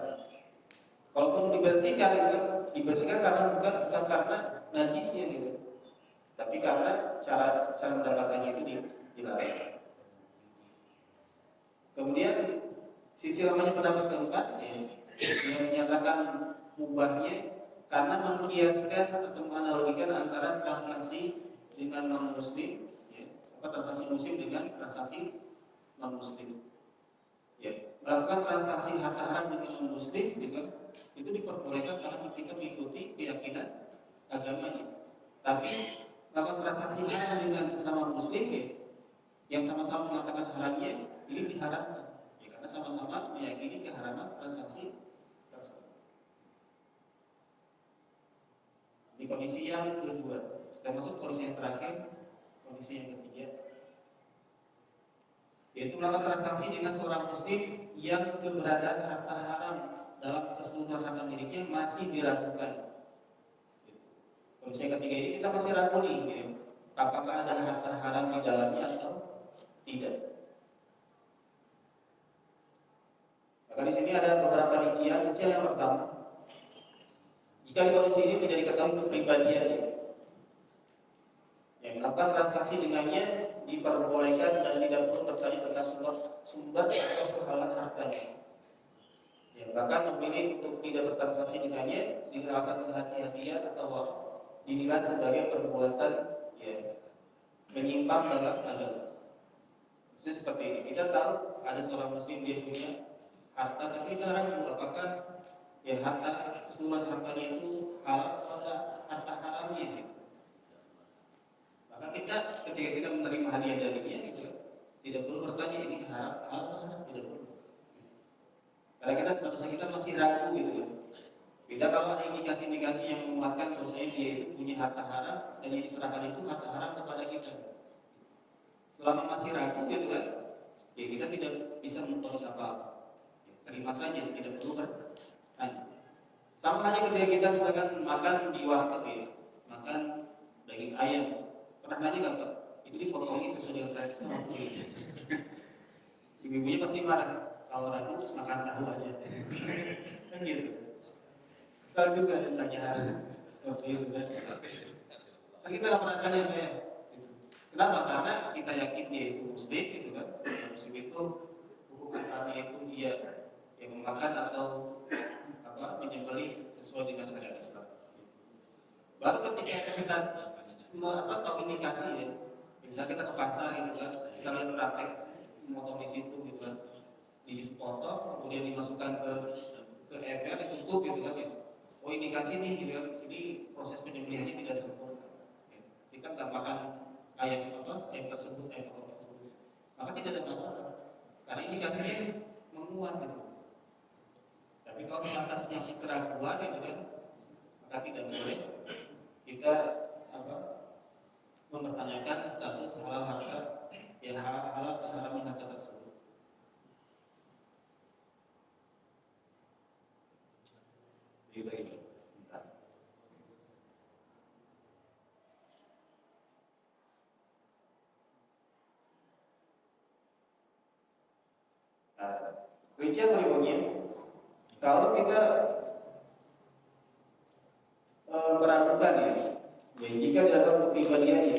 Kalaupun dibersihkan gitu kan, dibersihkan karena bukan karena najisnya gitu, tapi karena cara mendapatkannya itu dilarang. Kemudian sisi lamanya pendapat keempat yang menyatakan mubahnya karena mengkiaskan atau menganalogikan antara transaksi dengan non-muslim, ya, transaksi muslim dengan transaksi non-muslim. Ya, melakukan transaksi harta haram dengan non-muslim juga itu diperbolehkan karena kita mengikuti keyakinan agamanya. Tapi melakukan transaksi haram dengan sesama muslim ya, yang sama-sama mengatakan haramnya ini diharamkan, ya, karena sama-sama meyakini keharaman transaksi. Di kondisi yang kedua, Kita masuk kondisi yang terakhir, kondisi yang ketiga, yaitu melakukan transaksi dengan seorang muslim yang keberadaan harta haram dalam keseluruhan harta miliknya masih diragukan. Kondisi yang ketiga ini kita masih ragu nih, ya, apakah ada harta haram di dalamnya atau tidak. Maka di sini ada beberapa rincian. Rincian yang pertama, jika di kondisi ini tidak diketahui kepribadiannya, yang melakukan transaksi dengannya diperbolehkan dan tidak perlu bertanya tentang sumber atau kehalan hartanya. Yang bahkan memilih untuk tidak bertransaksi dengannya dengan alasan kehati-hatian atau dinilai sebagai perbuatan ya, menyimpang dalam agama. Maksudnya seperti ini, kita tahu ada seorang muslim dia punya harta, tapi kita ragu apakah ya harta keseluruhan hartanya itu halal atau ada harta haramnya. Maka kita ketika kita menerima hadiah darinya gitu, tidak perlu bertanya ini halal atau haram, tidak perlu. Karena kita statusnya kita masih ragu gitu kan. Beda kalau ada indikasi-indikasi yang menguatkan bahwasanya dia itu punya harta haram dan yang diserahkan itu harta haram kepada kita. Selama masih ragu gitu kan, ya kita tidak bisa memfonis apa-apa. Ya, terima saja, tidak perlu bertanya. Sama halnya ketika kita misalkan makan di warteg ya, makan daging ayam, pernah nanya nggak Pak? Itu dipotongnya sesuai dengan selera sama kulit. Ibu-ibunya pasti marah kalau ragu makan tahu aja. Kan gitu. Kesal juga ada pertanyaan seperti itu kan. Nah, kita nggak pernah tanya ya. Kenapa? Karena kita yakin dia itu muslim gitu kan. Muslim itu hukum asalnya itu dia yang memakan atau menyembelih sesuai dengan syariat Islam. Baru ketika kita tahu indikasi ya, misalnya kita ke pasar gitu kan, kita lihat praktek memotong di situ gitu kan, dipotong kemudian dimasukkan ke ember ditutup gitu kan ya. Oh indikasi nih gitu kan, ini proses penyembelihannya tidak sempurna. Ya. Kita nggak makan ayam tersebut, ayam tersebut, maka tidak ada masalah karena indikasinya menguat gitu. Tapi kalau sebatas masih keraguan itu kan, maka tidak boleh kita mempertanyakan status halal harta, ya halal atau haramnya harta tersebut. Ini sebentar. Rincian berikutnya, kalau kita meragukan ya jika dilakukan kepribadiannya,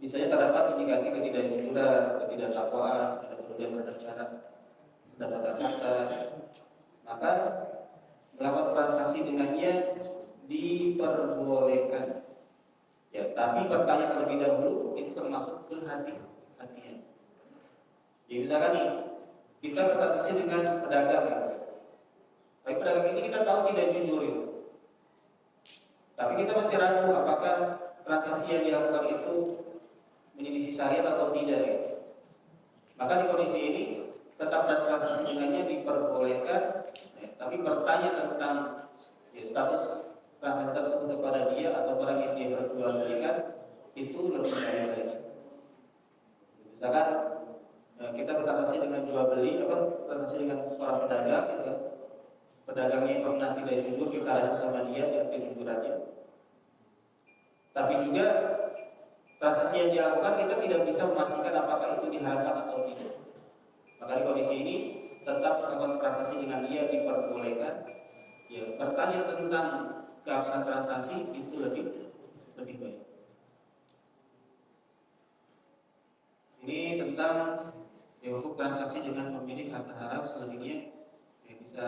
misalnya terdapat indikasi ketidakjujuran, ketidaktakwaan, kemudian bersyarat mendapatkan harta, maka melakukan transaksi dengannya diperbolehkan. Ya, tapi bertanya terlebih dahulu itu termasuk kehati-hatian. Jadi misalkan nih kita bertransaksi dengan pedagang, tapi pedagang ini kita tahu tidak jujur itu. Tapi kita masih ragu apakah transaksi yang dilakukan itu menyelisih syariat atau tidak ya. Maka di kondisi ini tetap bertransaksi dengannya diperbolehkan, ya, tapi bertanya tentang ya, status transaksi tersebut kepada dia atau orang yang dia perjualbelikan itu lebih baik lagi. Misalkan kita bertransaksi dengan jual beli, transaksi dengan seorang pedagang, gitu kan. Pedagangnya pernah tidak jujur, kita ragu sama dia kejujurannya. Tapi juga transaksi yang dilakukan kita tidak bisa memastikan apakah itu diharamkan atau tidak. Maka di kondisi ini tetap melakukan transaksi dengan dia diperbolehkan. Ya, bertanya tentang keabsahan transaksi itu lebih baik. Ini tentang hukum transaksi dengan pemilik harta haram. Selanjutnya yang bisa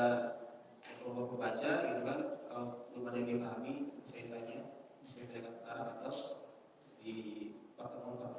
coba membaca gitu kan, kalau belum ada yang dipahami saya tanya sekarang atau di pertemuan